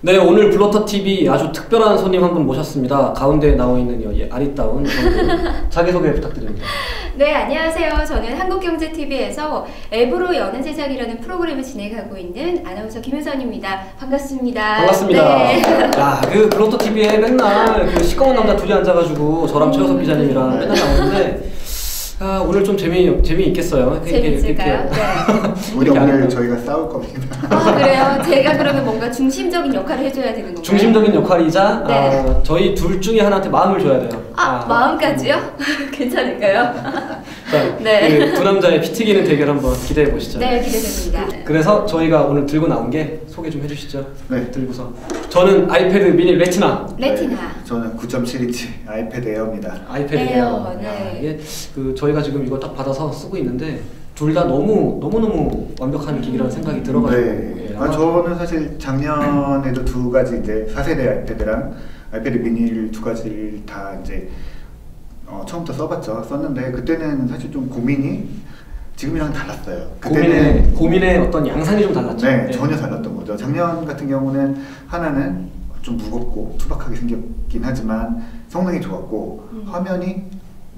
네, 오늘 블러터TV 아주 특별한 손님 한 분 모셨습니다. 가운데 나와 있는 아리따운 자기소개 부탁드립니다. 네, 안녕하세요. 저는 한국경제TV에서 앱으로 여는 세상이라는 프로그램을 진행하고 있는 아나운서 김효선입니다. 반갑습니다. 반갑습니다. 네. 야, 그 블러터TV에 맨날 그 시꺼먼 남자 둘이 앉아가지고 저랑 최호석 기자님이랑 맨날 나오는데 아, 오늘 좀 재미있겠어요. 재미있을까요? 네. 오늘 저희가 싸울 겁니다. 아, 그래요? 제가 그러면 뭔가 중심적인 역할을 해줘야 되는 건가요? 중심적인 역할이자 네. 저희 둘 중에 하나한테 마음을 줘야 돼요. 마음까지요? 괜찮을까요? 자, 네. 그 두 남자의 피 튀기는 대결 한번 기대해 보시죠. 네, 기대됩니다. 그래서 저희가 오늘 들고 나온 게 소개 좀 해주시죠. 네. 들고서 저는 아이패드 미니 레티나. 레티나. 네, 저는 9.7인치 아이패드 에어입니다. 아이패드 에어, 에어. 네. 야, 이게 그 저희가 지금 이거 딱 받아서 쓰고 있는데 둘 다 너무 완벽한 기기라는 생각이 들어가지고. 네. 예, 저는 사실 작년에도 두 가지 이제 4세대 아이패드랑 아이패드 미니를 두 가지를 다 이제 처음부터 썼는데 그때는 사실 좀 고민이 지금이랑 달랐어요. 그때는 고민의 어떤 양상이 좀 달랐죠. 네, 예. 전혀 달랐던 거죠. 작년 같은 경우는 하나는 좀 무겁고 투박하게 생겼긴 하지만 성능이 좋았고 화면이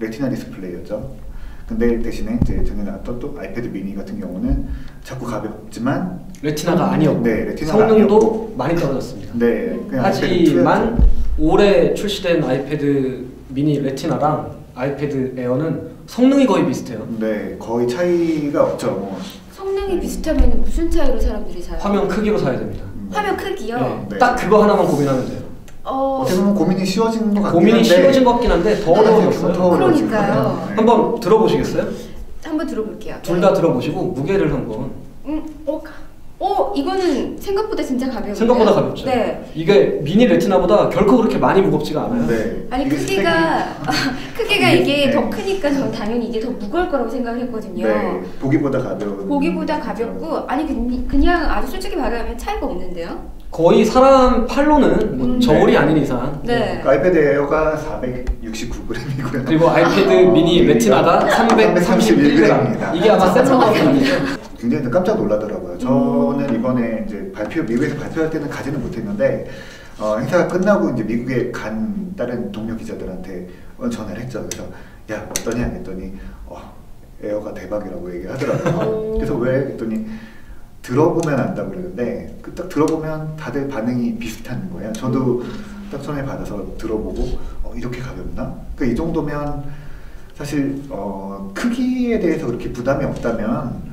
레티나 디스플레이였죠. 근데 대신에 이제 작년에 나왔던 또 아이패드 미니 같은 경우는 자꾸 가볍지만 레티나가 아니었고 네, 레티나가 성능도 아니었고. 많이 떨어졌습니다. 네, 그냥 하지만 올해 출시된 아이패드 미니 레티나랑 아이패드 에어는 성능이 거의 비슷해요. 네, 거의 차이가 없죠. 성능이 비슷하면 무슨 차이로 사람들이 사요? 화면 크기로 사야 됩니다. 화면 크기요? 네. 네. 딱 그거 하나만 고민하면 돼요. 어떻게 보면 고민이 쉬워진 것 같긴 고민이 한데 쉬워진 것 같긴 한데 더 어려워졌어요. 그러니까요. 네. 한번 들어보시겠어요? 한번 들어볼게요. 둘 다 들어보시고 무게를 한번. 이거는 생각보다 진짜 가벼운데요? 생각보다 가볍죠. 네. 이게 미니 레티나보다 결코 그렇게 많이 무겁지가 않아요. 네. 아니 이게 크기가 이게 네. 더 크니까 저는 당연히 이게 더 무거울 거라고 생각을 했거든요. 네, 보기보다 가벼운. 보기보다 가볍고 그냥 아주 솔직히 말하면 차이가 없는데요. 거의 사람 팔로는 뭐 저울이 아닌 이상. 네. 그 아이패드 에어가 469g이고요. 그리고 아이패드 미니 레티나가 331g. 이게 아마 센 거거든요. 굉장히 깜짝 놀라더라고요. 저는 이번에 이제 미국에서 발표할 때는 가지는 못했는데 행사가 끝나고 이제 미국에 간 다른 동료 기자들한테 전화를 했죠. 그래서 야 어떠냐 했더니 에어가 대박이라고 얘기하더라고요. 그래서 왜 했더니 들어보면 안다고 그러는데 딱 들어보면 다들 반응이 비슷한 거예요. 저도 딱 전에 받아서 들어보고 이렇게 가볍나? 이 정도면 사실 크기에 대해서 그렇게 부담이 없다면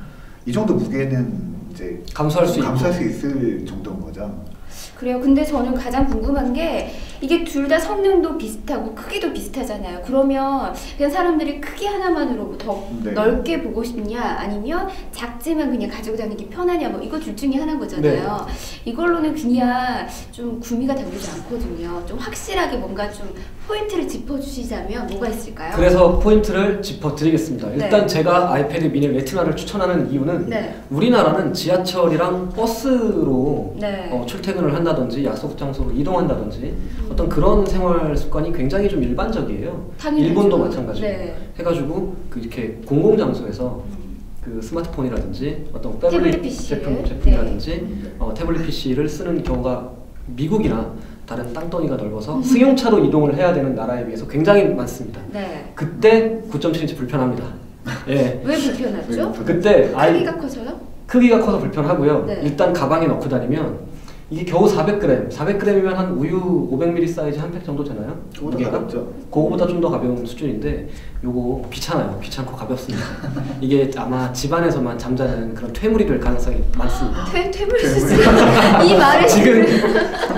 이 정도 무게는 이제 감수할 수 있을 정도인 거죠. 그래요. 근데 저는 가장 궁금한 게 이게 둘 다 성능도 비슷하고 크기도 비슷하잖아요. 그러면 그냥 사람들이 크기 하나만으로 더 네. 넓게 보고 싶냐 아니면 작지만 그냥 가지고 다니기 편하냐 뭐 이거 둘 중에 하나인 거잖아요. 네. 이걸로는 그냥 좀 구미가 당기지 않거든요. 좀 확실하게 뭔가 좀 포인트를 짚어주시자면 뭐가 있을까요? 그래서 포인트를 짚어드리겠습니다. 일단 네. 제가 아이패드 미니 레티나를 추천하는 이유는 네. 우리나라는 지하철이랑 버스로 네. 출퇴근을 한다든지 약속 장소로 이동한다든지 어떤 그런 생활 습관이 굉장히 좀 일반적이에요. 당연하죠. 일본도 마찬가지고 네. 해가지고 이렇게 공공장소에서 그 스마트폰이라든지 어떤 태블릿 PC 제품이라든지 네. 태블릿 PC를 쓰는 경우가 미국이나 다른 땅덩이가 넓어서 승용차로 이동을 해야 되는 나라에 비해서 굉장히 많습니다. 네. 그때 9.7인치 불편합니다. 예. 왜 불편하죠? 그때 크기가 커서요? 크기가 커서 불편하고요. 네. 일단 가방에 넣고 다니면 이게 겨우 400g, 400g이면 한 우유 500ml 사이즈 한 팩 정도 되나요? 그거보다 가볍죠. 그거보다 좀 더 가벼운 수준인데 요거 귀찮아요. 귀찮고 가볍습니다. 이게 아마 집안에서만 잠자는 그런 퇴물이 될 가능성이 많습니다. 퇴물 수준? 이 말을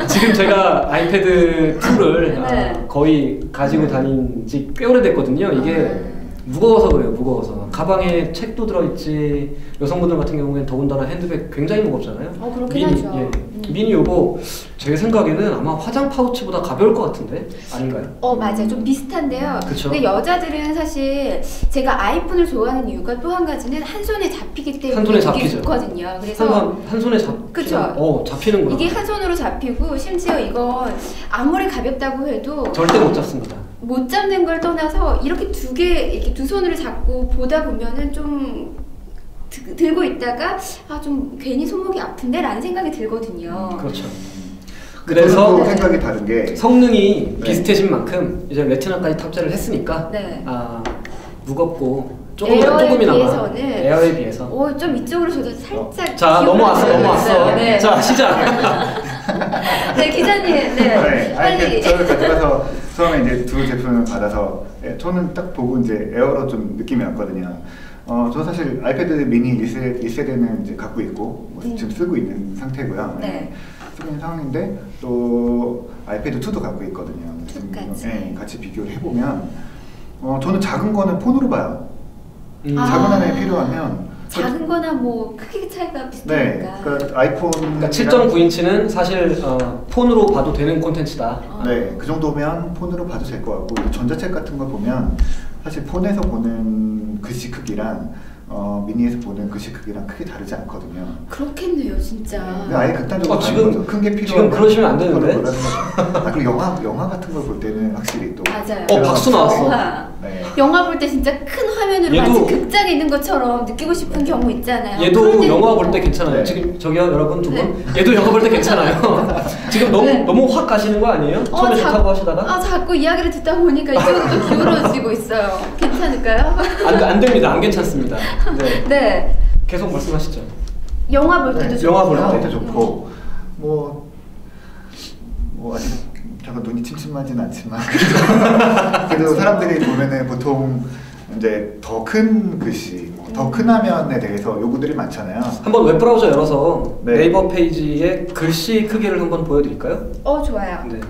지금 제가 아이패드 2를 네. 거의 가지고 다닌 지 꽤 오래됐거든요. 이게 무거워서 그래요. 무거워서 가방에 책도 들어있지. 여성분들 같은 경우에는 더군다나 핸드백 굉장히 무겁잖아요. 그렇긴 하죠. 미니 요거 제 생각에는 아마 화장 파우치보다 가벼울 것 같은데 아닌가요? 맞아요. 좀 비슷한데요. 그쵸? 근데 여자들은 사실 제가 아이폰을 좋아하는 이유가 또 한 가지는 한 손에 잡히기 때문에 한 손에 이게 잡히죠. 좋거든요. 그래서 한 손에 잡히는 그쵸? 잡히는구나. 이게 한 손으로 잡히고 심지어 이건 아무리 가볍다고 해도 절대 못 잡습니다. 못 잡는 걸 떠나서 이렇게 이렇게 두 손으로 잡고 보다 보면은 좀 들고 있다가 좀 괜히 손목이 아픈데 라는 생각이 들거든요. 그렇죠. 그래서 또 생각이 다른 게 성능이 네. 비슷해진 만큼 이제 레티나까지 탑재를 했으니까 네. 무겁고 에어에 조금이나마 비해서는 에어에 비해서 좀 이쪽으로 저도 살짝 자 넘어왔어. 네. 자 시작. 네 기자님 네, 빨리 저를 가져가서 처음에 이제 두 제품을 받아서 저는 딱 보고 이제 에어로 좀 느낌이 왔거든요. 저 사실 아이패드 미니 1세대는 이제 갖고 있고 지금 쓰고 있는 상태고요. 네. 쓰고 있는 상황인데 또 아이패드 2도 갖고 있거든요. 똑같이. 네, 같이 비교를 해보면 저는 작은 거는 폰으로 봐요. 작은 아. 화면이 필요하면 작은 거나 뭐 크기 차이가 네, 비슷하니까. 그러니까 아이폰 그러니까 7.9인치는 사실 폰으로 봐도 되는 콘텐츠다. 네, 그 정도면 폰으로 봐도 될 것 같고 전자책 같은 거 보면 사실 폰에서 보는 글씨 크기랑 미니에서 보는 글씨 크기랑 크게 다르지 않거든요. 그렇겠네요, 진짜. 근데 아예 극단적으로 지금 큰 게 필요한 지금 그러시면 안 되는데. 그리고 영화 같은 걸 볼 때는 확실히 또 맞아요. 박수 나왔어. 네. 영화 볼 때 진짜 큰 화면으로 얘도- 마치 극장에 있는 것처럼 느끼고 싶은 경우 있잖아요. 얘도 그럴 때는 영화 뭐- 볼 때 괜찮아요. 네. 지금 저기요 여러분 두 분. 네. 얘도 영화 볼 때 괜찮아요. 지금 네. 너무 확 가시는 거 아니에요? 처음에 좋다고 하시다가 자꾸 이야기를 듣다 보니까 이쪽으로 기울어지고 있어요. 괜찮을까요? 안 됩니다. 안 괜찮습니다. 네. 네. 계속 말씀하시죠. 영화 볼 때도 네, 좋고요. 영화 볼 때도 좋고 뭐 아직 잠깐 눈이 침침하진 않지만 그래도 사람들이 보면은 보통 이제 더 큰 글씨, 더 큰 화면에 대해서 요구들이 많잖아요. 한번 웹브라우저 열어서 네. 네이버 페이지의 글씨 크기를 한번 보여드릴까요? 좋아요. 네.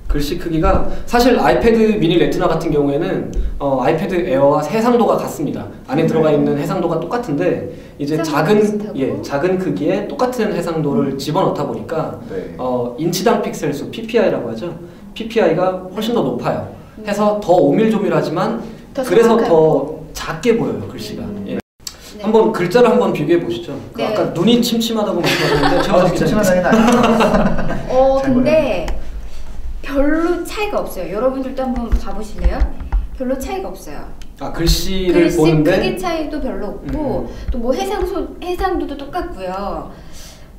글씨 크기가 사실 아이패드 미니 레티나 같은 경우에는 아이패드 에어와 해상도가 같습니다. 안에 들어가 있는 해상도가 똑같은데 이제 비슷하고. 작은 크기에 똑같은 해상도를 집어넣다 보니까 네. 인치당 픽셀 수 PPI라고 하죠. PPI가 훨씬 더 높아요. 해서 더 오밀조밀하지만 더 그래서 정확하고. 더 작게 보여요 글씨가. 예. 네. 한번 글자를 한번 비교해 보시죠. 그 네. 아까 눈이 침침하다고 말씀하셨는데 제가 침침하다는 아니에요. 근데 별로 차이가 없어요. 여러분들도 한번 봐보실래요? 별로 차이가 없어요. 글씨를 글씨 보는데 크기 차이도 별로 없고 또 뭐 해상도도 똑같고요.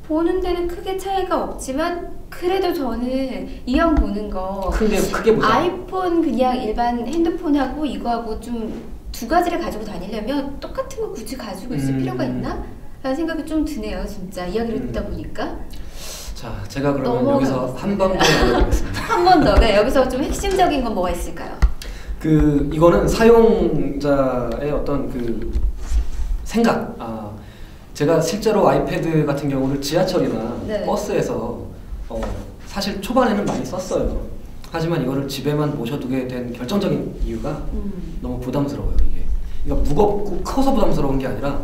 보는 데는 크게 차이가 없지만 그래도 저는 이왕 보는 거 크게 보자. 아이폰 그냥 일반 핸드폰하고 이거하고 좀 두 가지를 가지고 다니려면 똑같은 거 굳이 가지고 있을 필요가 있나? 라는 생각이 좀 드네요. 진짜 이야기를 듣다 보니까. 자, 제가 그러면 넘어가겠습니다. 여기서 한 번 더 알려드리겠습니다. 한 번 더. 네, 여기서 좀 핵심적인 건 뭐가 있을까요? 이거는 사용자의 어떤 생각. 제가 실제로 아이패드 같은 경우를 지하철이나 네. 버스에서 사실 초반에는 많이 썼어요. 하지만 이거를 집에만 모셔두게 된 결정적인 이유가 너무 부담스러워요. 이게 무겁고 커서 부담스러운 게 아니라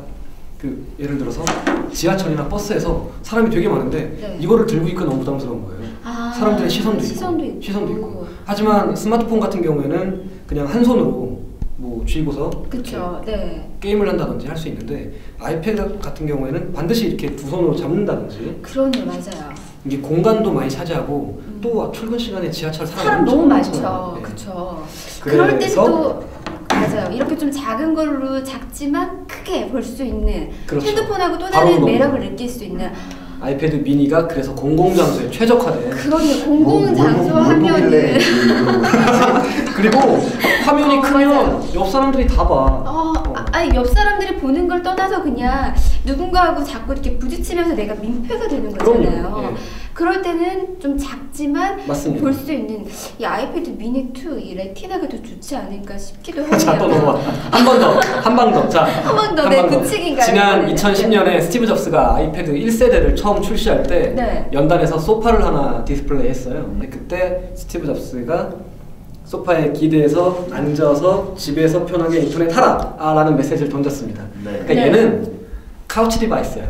예를 들어서 지하철이나 버스에서 사람이 되게 많은데 네. 이거를 들고 있고 너무 부담스러운 거예요. 사람들의 시선도 있고. 하지만 스마트폰 같은 경우에는 그냥 한 손으로 쥐고서 그렇죠. 네. 게임을 한다든지 할 수 있는데 아이패드 같은 경우에는 반드시 이렇게 두 손으로 잡는다든지 그러네, 맞아요. 이게 공간도 많이 차지하고 또 출근 시간에 지하철 사람 너무 많죠. 네. 그렇죠. 그럴 때는 그래서 또 맞아요. 이렇게 좀 작은 걸로 작지만 크게 볼 수 있는 그렇죠. 핸드폰하고 또 바로 다른 너무 매력을 느낄 수 있는 아이패드 미니가 그래서 공공장소에 최적화된 그런데 공공장소 하면은 그리고 화면이 크면 맞아요. 옆 사람들이 다 봐. 아니 옆 사람들이 보는 걸 떠나서 그냥 누군가하고 자꾸 이렇게 부딪히면서 내가 민폐가 되는 거잖아요. 그럼요. 예. 그럴 때는 좀 작지만 맞습니다. 볼 수 있는 이 아이패드 미니 2 이 레티나가 더 좋지 않을까 싶기도 하네요. 자, 또 넘어와. 한 방 더. 자, 한 번 더. 네, 붙이기인가요? 지난 네. 2010년에 스티브 잡스가 아이패드 1세대를 처음 출시할 때 네. 연단에서 소파를 하나 디스플레이 했어요. 근데 그때 스티브 잡스가 소파에 기대서 앉아서 집에서 편하게 인터넷 하라! 라는 메시지를 던졌습니다. 네. 그러니까 얘는 카우치 디바이스야.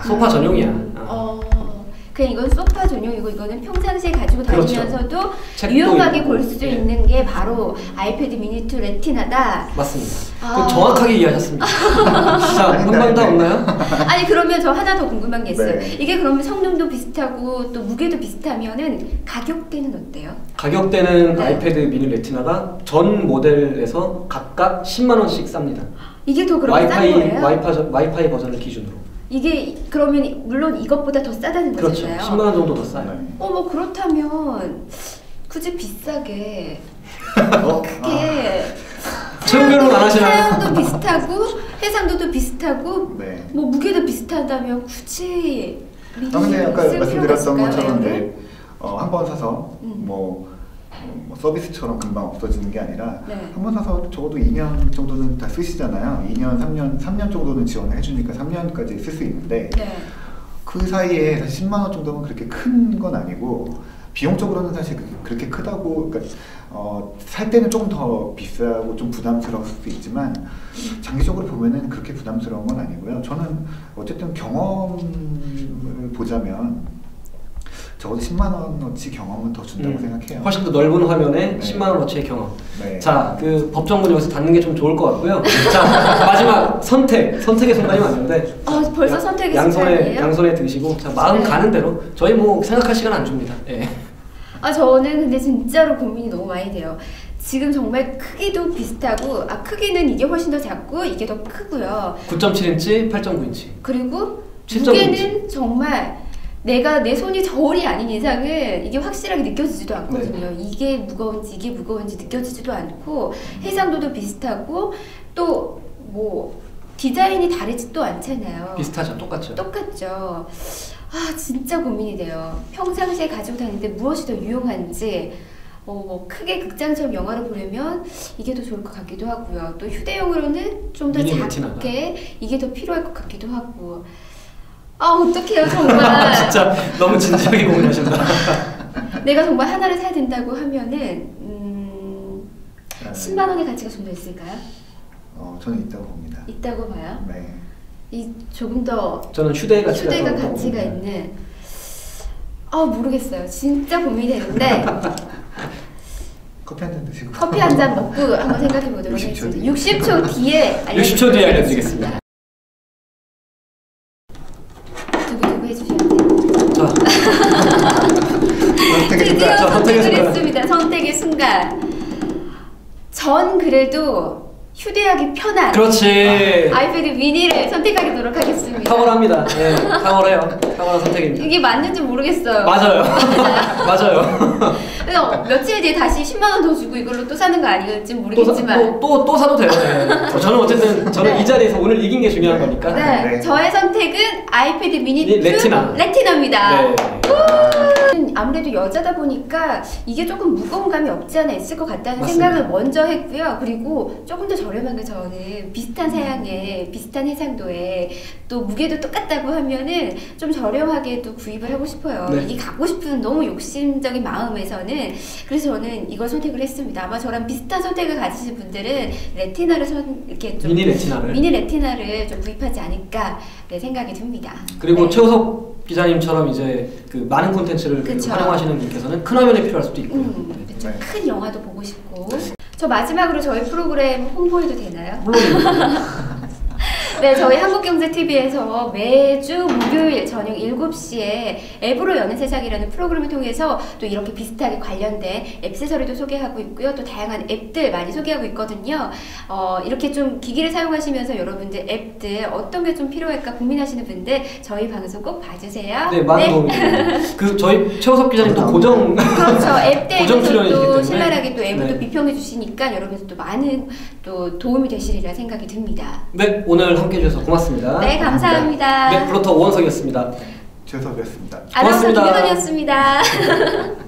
소파 전용이야. 그냥 이건 소파 전용이고 이거는 평상시에 가지고 그렇죠. 다니면서도 책도 유용하게 있고. 볼 수 예. 있는 게 바로 아이패드 미니 2 레티나다. 맞습니다. 정확하게 이해하셨습니다. 자, 한 방 더 없나요? 아니 그러면 저 하나 더 궁금한 게 있어요. 네. 이게 그러면 성능도 비슷하고 또 무게도 비슷하면은 가격대는 어때요? 가격대는 네. 아이패드 미니 레티나가 전 모델에서 각각 10만 원씩 쌉니다. 이게 더 그렇게 싼 거예요? 와이파이 버전을 기준으로. 이게 그러면 물론 이것보다 더 싸다는 그렇죠. 거잖아요. 10만 원 정도 더 싸요. 네. 뭐 그렇다면 굳이 비싸게 어? 크게 체온 결혼 안 하시나요? 사양도 비슷하고 해상도도 비슷하고 네. 뭐 무게도 비슷하다면 굳이 미리 근데 아까 쓸 필요가 말씀드렸던 있을까요? 것처럼 네. 네, 한 번 사서 뭐 서비스처럼 금방 없어지는 게 아니라 네. 한 번 사서 적어도 2년 정도는 다 쓰시잖아요. 2년, 3년 정도는 지원을 해주니까 3년까지 쓸 수 있는데 네. 그 사이에 사실 10만 원 정도면 그렇게 큰 건 아니고 비용적으로는 사실 그렇게 크다고 그러니까 살 때는 조금 더 비싸고 좀 부담스러울 수도 있지만 장기적으로 보면은 그렇게 부담스러운 건 아니고요. 저는 어쨌든 경험을 보자면 적어도 10만 원어치 경험은 더 준다고 생각해요. 훨씬 더 넓은 화면에 네. 10만 원어치의 경험. 네. 자, 그 법정문 여기서 닫는 게 좀 좋을 것 같고요. 자, 마지막 선택의 순간이 왔는데. 벌써 선택의 순간이에요? 양손에 드시고, 자, 마음 네. 가는 대로. 저희 뭐 생각할 시간 안 줍니다. 예. 저는 근데 진짜로 고민이 너무 많이 돼요. 지금 정말 크기도 비슷하고 크기는 이게 훨씬 더 작고 이게 더 크고요. 9.7인치, 8.9인치. 그리고 7.9 무게는 정말 내 손이 저울이 아닌 이상은 이게 확실하게 느껴지지도 않거든요. 네. 이게 무거운지 느껴지지도 않고 해상도도 비슷하고 또 뭐 디자인이 다르지도 않잖아요. 비슷하죠, 똑같죠. 똑같죠. 진짜 고민이 돼요. 평상시에 가지고 다니는데 무엇이 더 유용한지 뭐 크게 극장처럼 영화를 보려면 이게 더 좋을 것 같기도 하고요. 또 휴대용으로는 좀 더 미니 작게 레티나가. 이게 더 필요할 것 같기도 하고 어떡해요 정말. 진짜 너무 진지하게 고민하신다. 내가 정말 하나를 사야 된다고 하면은 10만 원의 가치가 좀 더 있을까요? 저는 있다고 봅니다. 있다고 봐요. 네. 조금 더 저는 휴대의 가치가 더 휴대가 있다고 가치가 봅니다. 있는 모르겠어요. 진짜 고민이 되는데 커피 한 잔 드시고 커피 한 잔 먹고 한번 생각해 보도록 60초 하겠습니다. 뒤에. 60초 뒤에 60초 뒤에 알려드리겠습니다. 두고두고 해주셔야 돼요. 자, 드디어 자, 선택의 선택을 순간. 했습니다. 선택의 순간. 전 그래도 휴대하기 편한 그렇지. 아이패드 미니를 선택하도록 하겠습니다. 탁월합니다. 네, 탁월해요. 탁월한 선택입니다. 이게 맞는지 모르겠어요. 맞아요. 맞아요. 그래서 며칠 뒤에 다시 10만 원 더 주고 이걸로 또 사는 거 아닐지 모르겠지만 또 사도 돼요. 네. 저는 어쨌든 이 자리에서 오늘 이긴 게 중요한 거니까. 네, 네. 저의 선택은 아이패드 미니 이 레티나. 레티나입니다. 네. 아무래도 여자다 보니까 이게 조금 무거운 감이 없지 않아 있을 것 같다는 맞습니다. 생각을 먼저 했고요. 그리고 조금 더 저렴한 게 저는 비슷한 사양에 비슷한 해상도에 또 무게도 똑같다고 하면은 좀 저렴하게도 구입을 하고 싶어요. 네. 이게 갖고 싶은 너무 욕심적인 마음에서는 그래서 저는 이걸 선택을 했습니다. 아마 저랑 비슷한 선택을 가지신 분들은 레티나를 이렇게 좀 미니 레티나를 좀 구입하지 않을까 생각이 듭니다. 그리고 네. 최우석 기자님처럼 이제 그 많은 콘텐츠를 그쵸. 활용하시는 분께서는 큰 화면이 필요할 수도 있고요. 그쵸. 네. 큰 영화도 보고 싶고. 저 마지막으로 저희 프로그램 홍보해도 되나요? 물론 네, 저희 한국경제TV에서 매주 목요일 저녁 7시에 앱으로 여는 세상이라는 프로그램을 통해서 또 이렇게 비슷하게 관련된 액세서리도 소개하고 있고요. 또 다양한 앱들 많이 소개하고 있거든요. 이렇게 좀 기기를 사용하시면서 여러분들 앱들 어떤 게 좀 필요할까 고민하시는 분들 저희 방송 꼭 봐주세요. 네, 많은 도움이 됩니다. 그 저희 최우석 기자님도 고정 그렇죠. 앱 고정 대에서 출연이시기 또 때문에. 신랄하게 또 앱을 네. 또 비평해 주시니까 여러분들 또 많은 또 도움이 되시리라 생각이 듭니다. 네, 오늘 함께 해주셔서 고맙습니다. 네, 감사합니다. 네, 플로터 오원석이었습니다. 최석이었습니다. 아나운서 고맙습니다. 김효선이었습니다.